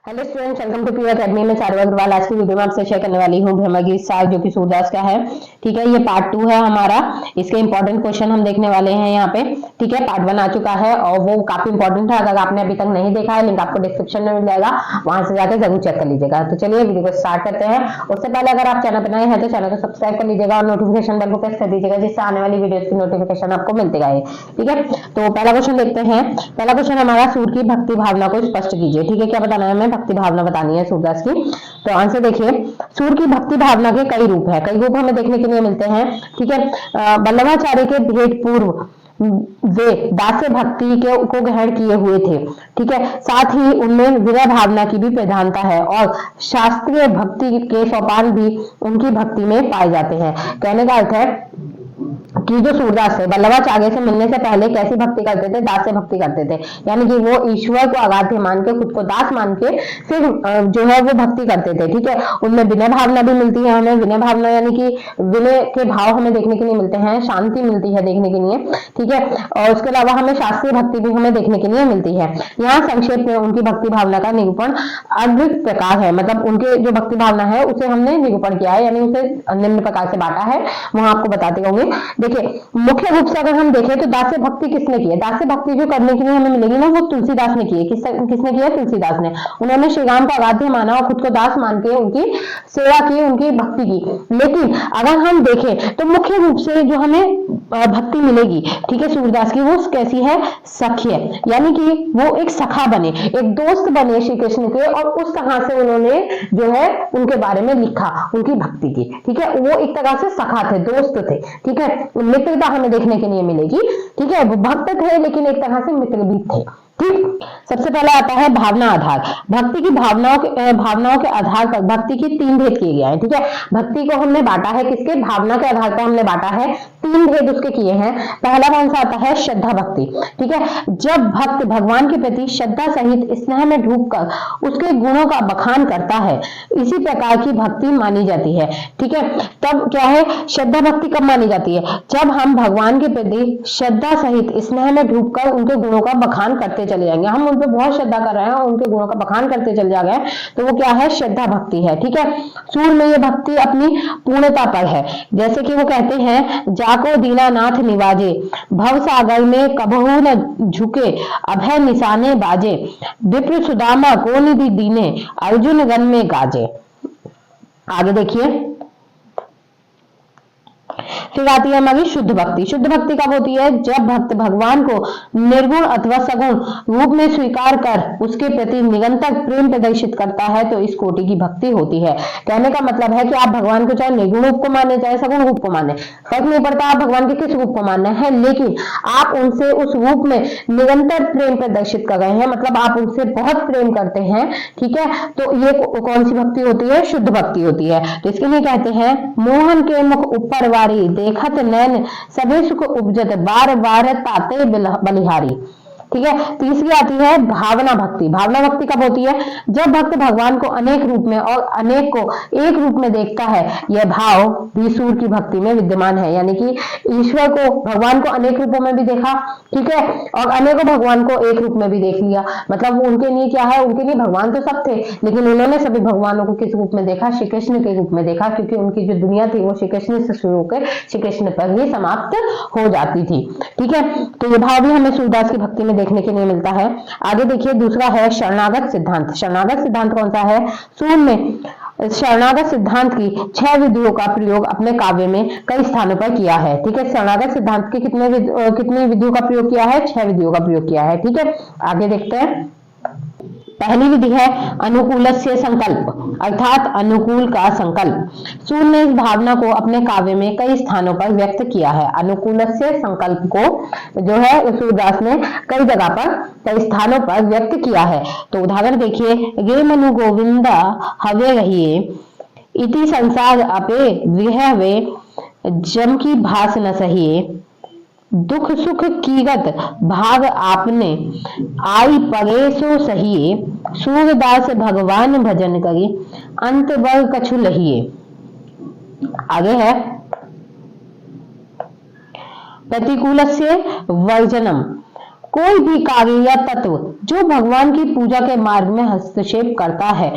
Hello students, welcome to पीवा academy में चारू अग्रवाल। आज की वीडियो में आपसे शेयर करने वाली हूँ ब्रह्मगीत साग जो कि सूरदास का है। ठीक है, ये पार्ट 2 है हमारा। इसके इंपॉर्टेंट क्वेश्चन हम देखने वाले हैं यहाँ पे। ठीक है, पार्ट 1 आ चुका है और वो काफी इंपॉर्टेंट है। अगर आपने अभी तक नहीं देखा है, लिंक आपको डिस्क्रिप्शन में मिल जाएगा, वहां से जाकर जरूर चेक कर लीजिएगा। तो चलिए वीडियो को स्टार्ट करते हैं। उससे पहले अगर आप चैनल पर नए हैं तो चैनल को सब्सक्राइब कर लीजिएगा और नोटिफिकेशन बेल को प्रेस कर दीजिएगा, जिससे आने वाली वीडियो की नोटिफिकेशन आपको मिलती रहे। ठीक है, तो पहला क्वेश्चन देखते हैं। पहला क्वेश्चन हमारा, सूर की भक्ति भावना को स्पष्ट कीजिए। ठीक है, क्या बताना है हमें? भक्ति भावना बतानी है सूरदास की। तो आंसर देखिए, सूर की भक्ति भावना के कई रूप है, कई रूप हमें देखने के लिए मिलते हैं। ठीक है, वल्लभाचार्य के भेंट पूर्व वे दास्य भक्ति को ग्रहण किए हुए थे। ठीक है, साथ ही उनमें विरह भावना की भी प्रधानता है और शास्त्रीय भक्ति के सोपान भी उनकी भक्ति में पाए जाते हैं। कहने का अर्थ है कि जो सूरदास थे, वल्लभाचार्य से मिलने से पहले कैसी भक्ति करते थे? दास्य भक्ति करते थे, यानी कि वो ईश्वर को अगाध्य मान के, खुद को दास मान के फिर जो है वो भक्ति करते थे। ठीक है, उनमें विनय भावना भी मिलती है हमें। विनय भावना यानी कि विनय के भाव हमें देखने के लिए मिलते हैं, शांति मिलती है देखने के लिए। ठीक है, और उसके अलावा हमें शास्त्रीय भक्ति भी हमें देखने के लिए मिलती है। यहाँ संक्षेप में उनकी भक्ति भावना का निरूपण अद्वित प्रकार है, मतलब उनके जो भक्ति भावना है उसे हमने निरूपण किया है, यानी उसे निम्न प्रकार से बांटा है, वहां आपको बताते होंगे। देखिए, मुख्य रूप से अगर हम देखें तो दास्य भक्ति किसने की है? दास्य भक्ति जो करने के लिए हमें मिलेगी ना, वो तुलसीदास ने की है। किसने की है? तुलसीदास ने। उन्होंने श्री राम को अगाध्य माना और खुद को दास मान के उनकी सेवा की, उनकी भक्ति की। लेकिन अगर हम देखें तो मुख्य रूप से जो हमें भक्ति मिलेगी, ठीक है, सूरदास की, वो कैसी है? सख्य, यानी कि वो एक सखा बने, एक दोस्त बने श्री कृष्ण के, और उस तरह से उन्होंने जो है उनके बारे में लिखा, उनकी भक्ति की। ठीक है, वो एक तरह से सखा थे, दोस्त थे। ठीक है, मित्रता हमें देखने के लिए मिलेगी। ठीक है, वो भक्त थे लेकिन एक तरह से मित्र भी थे। ठीक, सबसे पहले आता है भावना आधार। भक्ति की भावनाओं के आधार पर भक्ति की 3 भेद किए गए हैं। ठीक है, भक्ति को हमने बांटा है किसके? भावना के आधार पर हमने बांटा है। 3 भेद उसके किए हैं। पहला कौन सा आता है? श्रद्धा भक्ति। ठीक है, जब भक्त भगवान के प्रति श्रद्धा सहित स्नेह में डूबकर उसके गुणों का बखान करता है, इसी प्रकार की भक्ति मानी जाती है। ठीक है, तब क्या है? श्रद्धा भक्ति कब मानी जाती है? जब हम भगवान के प्रति श्रद्धा सहित स्नेह में डूबकर उनके गुणों का बखान करते चले जाएंगे। हम उन पर बहुत श्रद्धा कर रहे हैं और उनके गुणों का बखान करते चले जा गए, तो वो क्या है? श्रद्धा भक्ति है। ठीक है, सूर में ये भक्ति अपनी पूर्णता पर है। जैसे कि वो कहते हैं, जाको दीनानाथ निवाजे, भव सागर में कबहू न झुके, अभय निशाने बाजे, विप्र सुदामा को निधि दीने, अर्जुन गण में गाजे। आगे देखिए, फिर आती है हमारी शुद्ध भक्ति। शुद्ध भक्ति कब होती है? जब भक्त भगवान को निर्गुण अथवा सगुण रूप में स्वीकार कर उसके प्रति निरंतर प्रेम प्रदर्शित करता है, तो इस कोटि की भक्ति होती है। कहने का मतलब है कि आप भगवान को चाहे निर्गुण रूप को माने चाहे सगुण रूप को माने, फर्क नहीं पड़ता आप भगवान के किस रूप को मानना है, लेकिन आप उनसे उस रूप में निरंतर प्रेम प्रदर्शित कर रहे हैं, मतलब आप उनसे बहुत प्रेम करते हैं। ठीक है, तो ये कौन सी भक्ति होती है? शुद्ध भक्ति होती है। तो इसके लिए कहते हैं, मोहन के मुख ऊपर वारी, देखत नैन सभी सुख उपजत, बार बार ताते बलिहारी। ठीक है, तीसरी आती है भावना भक्ति। भावना भक्ति कब होती है? जब भक्त भगवान को अनेक रूप में और अनेक को एक रूप में देखता है। यह भाव भी सूर की भक्ति में विद्यमान है, यानी कि ईश्वर को, भगवान को अनेक रूपों में भी देखा, ठीक है, और अनेकों भगवान को एक रूप में भी देख लिया। मतलब उनके लिए क्या है? उनके लिए भगवान तो सब थे, लेकिन उन्होंने सभी भगवानों को किस रूप में देखा? श्री कृष्ण के रूप में देखा, क्योंकि उनकी जो दुनिया थी वो श्री कृष्ण से शुरू होकर श्री कृष्ण पर ही समाप्त हो जाती थी। ठीक है, तो ये भाव भी हमें सूरदास की भक्ति में देखने के लिए मिलता है। आगे देखिए, दूसरा है शरणागत सिद्धांत। शरणागत सिद्धांत कौन सा है? सूर ने शरणागत सिद्धांत की 6 विधियों का प्रयोग अपने काव्य में कई स्थानों पर किया है। ठीक है, शरणागत सिद्धांत की कितनी विधियों का प्रयोग किया है? 6 विधियों का प्रयोग किया है। ठीक है, आगे देखते हैं। पहली विधि है अनुकूलस्य संकल्प, अर्थात अनुकूल का संकल्प। सूर ने इस भावना को अपने काव्य में कई स्थानों पर व्यक्त किया है। अनुकूलस्य संकल्प को जो है सूरदास ने कई जगह पर, कई स्थानों पर व्यक्त किया है। तो उदाहरण देखिए, गे मनु गोविंदा हवे रहिए, इति संसार अपे विह वे, जम की भास न सहिए, दुख सुख कीगत भाग आपने, आई पगे सो सहिए, सूरदास भगवान भजन करी, अंत बर कछु लहिए। आगे है प्रतिकूलस्य वर्जनम, कोई भी कार्य या तत्व जो भगवान की पूजा के मार्ग में हस्तक्षेप करता है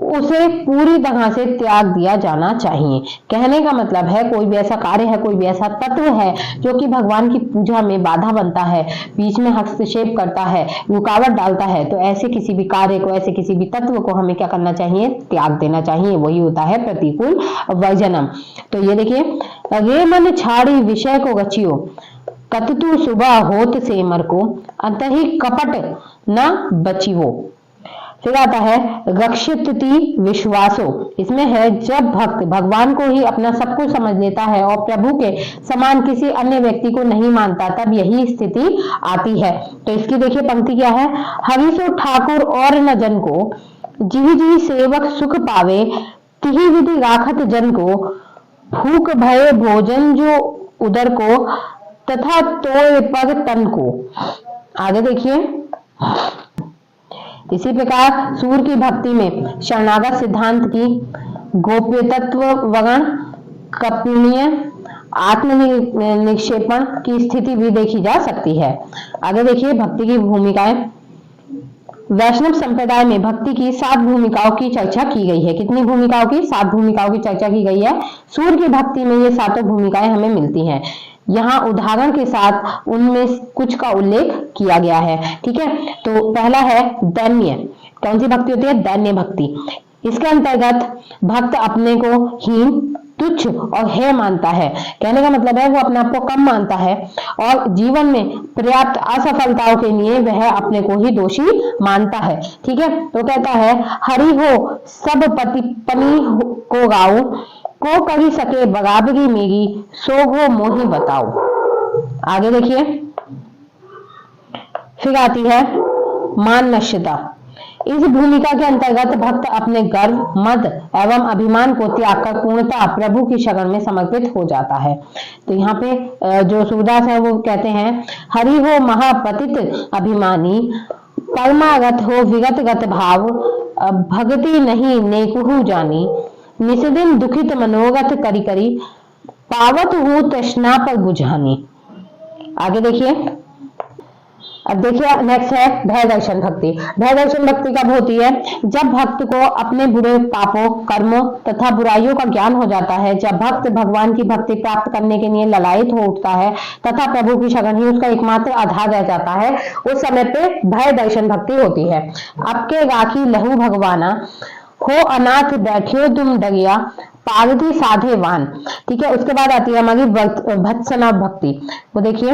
उसे पूरी तरह से त्याग दिया जाना चाहिए। कहने का मतलब है कोई भी ऐसा कार्य है, कोई भी ऐसा तत्व है जो कि भगवान की पूजा में बाधा बनता है, बीच में हस्तक्षेप करता है, रुकावट डालता है, तो ऐसे किसी भी कार्य को, ऐसे किसी भी तत्व को हमें क्या करना चाहिए? त्याग देना चाहिए। वही होता है प्रतिकूल वर्जनम। तो ये देखिए, रे मन छाड़ी विषय को गचियो, कततु सुबह होत से मर को, अंतहि कपट न बचिवो। फिर आता है रक्षितति विश्वासो। इसमें है जब भक्त भगवान को ही अपना सब कुछ समझ लेता है और प्रभु के समान किसी अन्य व्यक्ति को नहीं मानता, तब यही स्थिति आती है। तो इसकी देखिए पंक्ति क्या है? हरिसो ठाकुर और न जन को, जिहि जिहि सेवक सुख पावे, तिहि विधि राखत जन को, भूख भय भोजन जो उदर को, तथा तोय पग तन को। आगे देखिए, इसी प्रकार सूर्य की भक्ति में शरणागत सिद्धांत की गोप्य तत्व वगण, कपनीय आत्म निक्षेपण की स्थिति भी देखी जा सकती है। आगे देखिए भक्ति की भूमिकाएं। वैष्णव संप्रदाय में भक्ति की 7 भूमिकाओं की चर्चा की गई है। कितनी भूमिकाओं की? 7 भूमिकाओं की चर्चा की गई है। सूर्य की भक्ति में ये 7 भूमिकाएं हमें मिलती हैं। यहाँ उदाहरण के साथ उनमें कुछ का उल्लेख किया गया है। ठीक है, तो पहला है दैन्य। कौन सी भक्ति होती है? दैन्य भक्ति। इसके अंतर्गत भक्त अपने को हीन, तुच्छ और हेय मानता है। कहने का मतलब है वो अपने आप को कम मानता है और जीवन में पर्याप्त असफलताओं के लिए वह अपने को ही दोषी मानता है। ठीक है, तो कहता है हरि हो सब पति पनी को गाओ, को कही सके बराबरी मेरी, सो हो मोहि बताओ। आगे देखिए, फिर आती है मान नश्यता। इस भूमिका के अंतर्गत भक्त अपने गर्व, मद एवं अभिमान को त्याग कर पूर्णतः प्रभु की शरण में समर्पित हो जाता है। तो यहाँ पे जो सूरदास है वो कहते हैं हरि हो महापतित अभिमानी, परमागत हो विगतगत भाव, भक्ति नहीं नेकुहु जानी, निस्दिन दुखित मनोगत करी करी, पावत हूँ तृष्णा पर बुझानी। आगे देखिए, अब देखिए नेक्स्ट है भय दर्शन भक्ति। भय दर्शन भक्ति कब होती है? जब भक्त को अपने बुरे पापों, कर्मों तथा बुराइयों का ज्ञान हो जाता है, जब भक्त भगवान की भक्ति प्राप्त करने के लिए ललायित हो उठता है तथा प्रभु की शरण ही उसका एकमात्र आधार रह जाता है, उस समय पे भय दर्शन भक्ति होती है। आपके राखी लहू भगवाना, हो अनाथ बैठियो तुम दरिया, पारधी साधे वान। ठीक है, उसके बाद आती है हमारी भत्सना भक्ति। वो देखिए,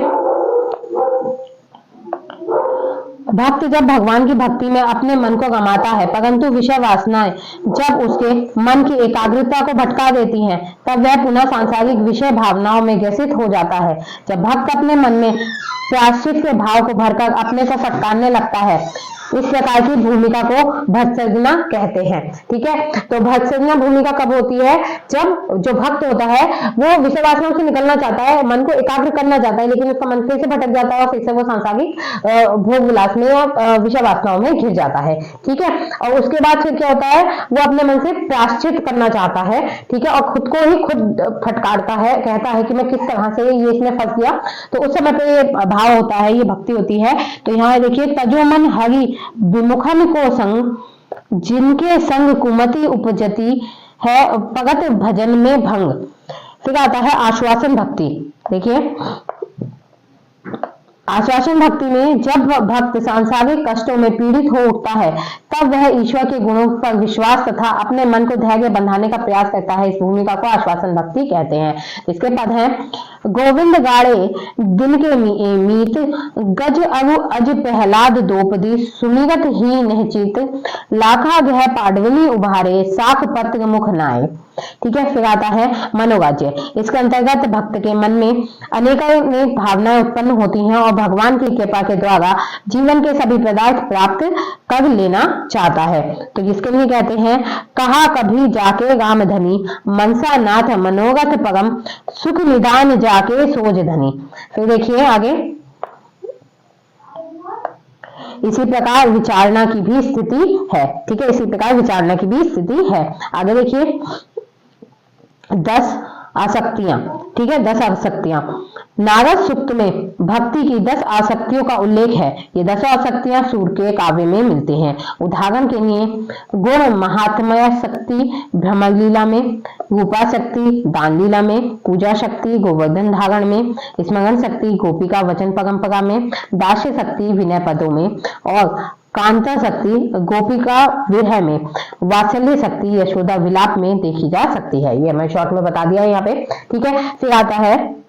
भक्त जब भगवान की भक्ति में अपने मन को गंवाता है, परंतु विषय वासनाएं जब उसके मन की एकाग्रता को भटका देती हैं, तब वह पुनः सांसारिक विषय भावनाओं में ग्रसित हो जाता है। जब भक्त अपने मन में प्रायश्चित के भाव को भरकर अपने को फटकारने लगता है, इस प्रकार की भूमिका को भत्सर्जना कहते हैं। ठीक है, तो भत्सर्जना भूमिका कब होती है? जब जो भक्त होता है वो विषय वासनाओं से निकलना चाहता है, मन को एकाग्र करना चाहता है, लेकिन उसका मन फिर से भटक जाता है और फिर से वो सांसारिक भोग विलास में या विषय वासनाओं में घिर जाता है। ठीक है, और उसके बाद फिर क्या होता है? वो अपने मन से प्रायश्चित करना चाहता है। ठीक है, और खुद को ही खुद फटकारता है, कहता है कि मैं किस तरह से ये इसमें फंस गया। तो उस समय पे ये भाव होता है, ये भक्ति होती है। तो यहाँ देखिए, तजो मन हरि विमुखन को संग, जिनके संग कुमति उपजती है, भगत भजन में भंग। फिर आता है आश्वासन भक्ति। देखिए, आश्वासन भक्ति में जब भक्त सांसारिक कष्टों में पीड़ित हो उठता है, तब वह ईश्वर के गुणों पर विश्वास तथा अपने मन को धैर्य बंधाने का प्रयास करता है। इस भूमिका को आश्वासन भक्ति कहते हैं। इसके पद हैं गोविंद गाड़े दिन के मीत, गज अरु अज प्रहलाद दोपदी, सुमिरत ही निश्चित, लाखा ग्रह पाडवनी उभारे, साख पत्र मुख नाय। ठीक है, फिर आता है मनोवाज्य। इसके अंतर्गत भक्त के मन में अनेक भावनाएं उत्पन्न होती हैं और भगवान की कृपा के द्वारा जीवन के सभी पदार्थ प्राप्त कर लेना चाहता है। तो जिसके लिए कहते हैं कहा कभी जाके राम धनी, मनसा नाथ मनोरथ परम, सुख निदान जाके सोज धनी। फिर देखिए आगे, इसी प्रकार विचारणा की भी स्थिति है। ठीक है, इसी प्रकार विचारणा की भी स्थिति है। आगे देखिए 10 आसक्तियां, ठीक है, 10 आसक्तियां। नारद सूक्त में भक्ति की 10 आसक्तियों का उल्लेख है। ये 10 आसक्तियां सूर्य के काव्य में मिलती हैं। उदाहरण के लिए गुण महात्म्य शक्ति भ्रमर लीला में, रूपा शक्ति दान लीला में, पूजा शक्ति गोवर्धन धारण में, स्मरण शक्ति गोपिका वचन परंपरा में, दास्य शक्ति विनय पदों में और कांता शक्ति गोपिका विरह में, वात्सल्य शक्ति यशोदा विलाप में देखी जा सकती है। ये मैं शॉर्ट में बता दिया यहाँ पे, ठीक है। फिर आता है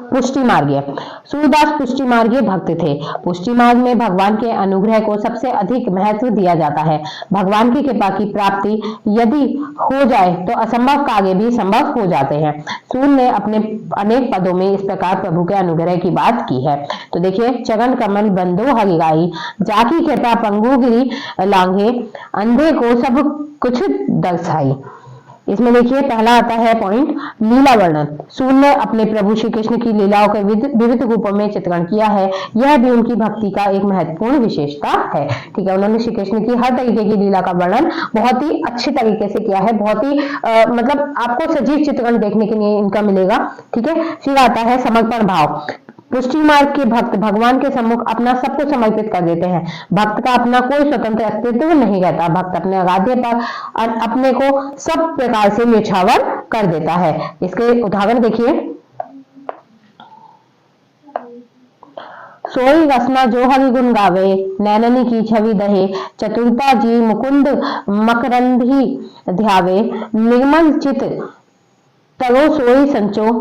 पुष्टि मार्गीय। सूरदास पुष्टि मार्गीय भक्त थे। पुष्टि मार्ग में भगवान के अनुग्रह को सबसे अधिक महत्व दिया जाता है। भगवान की कृपा की प्राप्ति यदि हो जाए तो असंभव कार्य भी संभव हो जाते हैं। सूर्य ने अपने अनेक पदों में इस प्रकार प्रभु के अनुग्रह की बात की है। तो देखिए, चरण कमल बंदो हरिगाई, जाकी कृपा पंगु गिरी लांघे, अंधे को सब कुछ दर्शाई। इसमें देखिए पहला आता है पॉइंट लीला वर्णन। सूर्य ने अपने प्रभु श्री कृष्ण की लीलाओं के विविध रूपों में चित्रण किया है। यह भी उनकी भक्ति का एक महत्वपूर्ण विशेषता है, ठीक है। उन्होंने श्री कृष्ण की हर तरीके की लीला का वर्णन बहुत ही अच्छे तरीके से किया है। बहुत ही मतलब आपको सजीव चित्रण देखने के लिए इनका मिलेगा, ठीक है। फिर आता है समर्पण भाव। पुष्टि मार्ग के भक्त भगवान के सम्मुख अपना सब कुछ समर्पित कर देते हैं। भक्त का अपना कोई स्वतंत्र अस्तित्व नहीं रहता। भक्त अपने आराध्य पर अपने को सब प्रकार से न्यौछावर कर देता है। इसके उदाहरण देखिए, सोई रसना जो हरि गुण गावे, नैननी की छवि दहे, चतुरता जी मुकुंद मकरंधी ध्यावे, निर्मल चित तरो सोई संचो,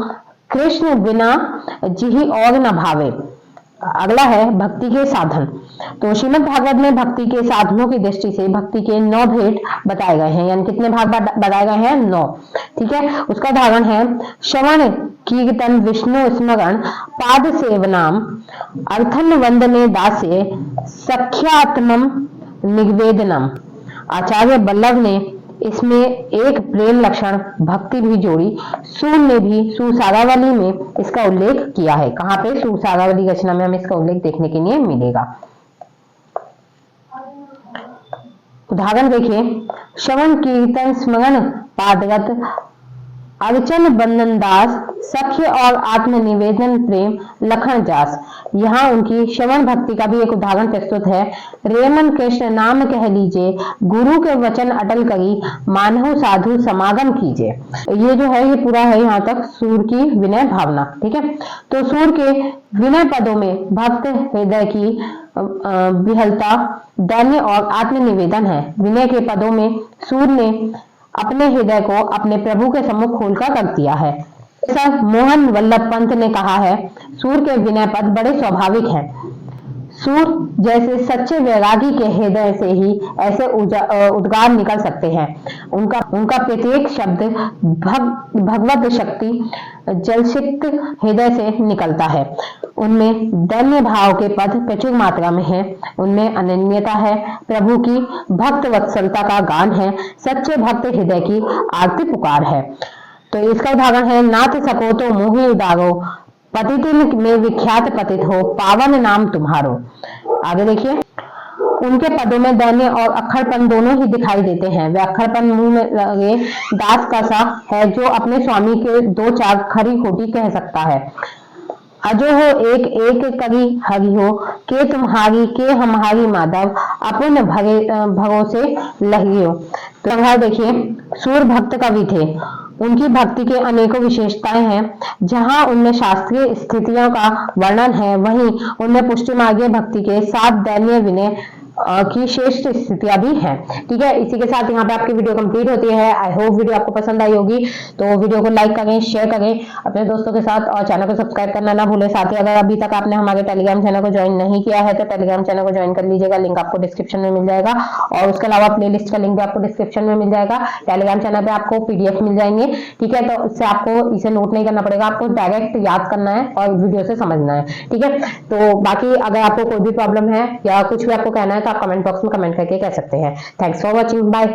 कृष्ण बिना जिहि और न भावे। अगला है भक्ति के साधन। तो श्रीमद् भागवत में भक्ति के साधनों की दृष्टि से भक्ति के 9 भेद बताए गए हैं, यानी कितने भाग बताए गए हैं? 9, ठीक है। उसका उदाहरण है श्रवण कीर्तन विष्णु स्मरण पाद सेवनाम अर्थन वंदने दासे सख्यात्मम निवेदनम। आचार्य बल्लभ ने इसमें एक प्रेम लक्षण भक्ति भी जोड़ी। सूर ने भी सुरसारावली में इसका उल्लेख किया है। कहाँ पे? सुरसारावली रचना में हमें इसका उल्लेख देखने के लिए मिलेगा। उदाहरण देखिए, श्रवण कीर्तन स्मरण पादरत अर्चन बंदन दास सख्य और आत्मनिवेदन प्रेम लखन जास। यहाँ उनकी श्रवण भक्ति का भी एक उदाहरण प्रस्तुत है। रेमन कृष्ण नाम कह लीजिए, गुरु के वचन अटल करी, मानव साधु समागम कीजिए। ये जो है ये पूरा है यहाँ तक सूर की विनय भावना, ठीक है। तो सूर के विनय पदों में भक्त हृदय की विहलता, दैन्य और आत्मनिवेदन है। विनय के पदों में सूर ने अपने हृदय को अपने प्रभु के सम्मुख खोलकर कर दिया है। ऐसा मोहन वल्लभ पंत ने कहा है, सूर के विनय पद बड़े स्वाभाविक हैं। सूर जैसे सच्चे वैरागी के हृदय से ही ऐसे उद्गार निकल सकते हैं। उनका प्रत्येक शब्द भगवत शक्ति जलसिक्त हृदय से निकलता है। उनमें दैन्य भाव के पद प्रचुर मात्रा में है। उनमें अनन्यता है, प्रभु की भक्त वत्सलता का गान है, सच्चे भक्त हृदय की आरती पुकार है। तो इसका उदाहरण है, नाथ सको तो मोहि उदारो, पतितिन में विख्यात पतित हो, पावन नाम तुम्हारो। आगे देखिए, उनके पदों में दैन्य और अक्खरपन दोनों ही दिखाई देते हैं। वे अक्खरपन मुंह में लगे दास का सा है जो अपने स्वामी के 2-4 खरी खोटी कह सकता है। अजो हो एक एक करी हरि हो, के तुम्हारी के हमारी माधव, अपन भरोसे लहियो। तो देखिए, सूर भक्त कवि थे। उनकी भक्ति के अनेकों विशेषताएं हैं। जहां उनमें शास्त्रीय स्थितियों का वर्णन है, वहीं उनमें पुष्टि मार्गीय भक्ति के 7 दैन्य विनय की श्रेष्ठ स्थितियां भी हैं, ठीक है। इसी के साथ यहाँ पे आपकी वीडियो कंप्लीट होती है। आई होप वीडियो आपको पसंद आई होगी। तो वीडियो को लाइक करें, शेयर करें अपने दोस्तों के साथ और चैनल को सब्सक्राइब करना ना भूलें। साथ ही अगर अभी तक आपने हमारे टेलीग्राम चैनल को ज्वाइन नहीं किया है तो टेलीग्राम चैनल को ज्वाइन कर लीजिएगा। लिंक आपको डिस्क्रिप्शन में मिल जाएगा और उसके अलावा प्लेलिस्ट का लिंक भी आपको डिस्क्रिप्शन में मिल जाएगा। टेलीग्राम चैनल पे आपको PDF मिल जाएंगे, ठीक है। तो इससे आपको इसे नोट नहीं करना पड़ेगा, आपको डायरेक्ट याद करना है और वीडियो से समझना है, ठीक है। तो बाकी अगर आपको कोई भी प्रॉब्लम है या कुछ भी आपको कहना है तो आप कमेंट बॉक्स में कमेंट करके कह सकते हैं। Thanks for watching, bye.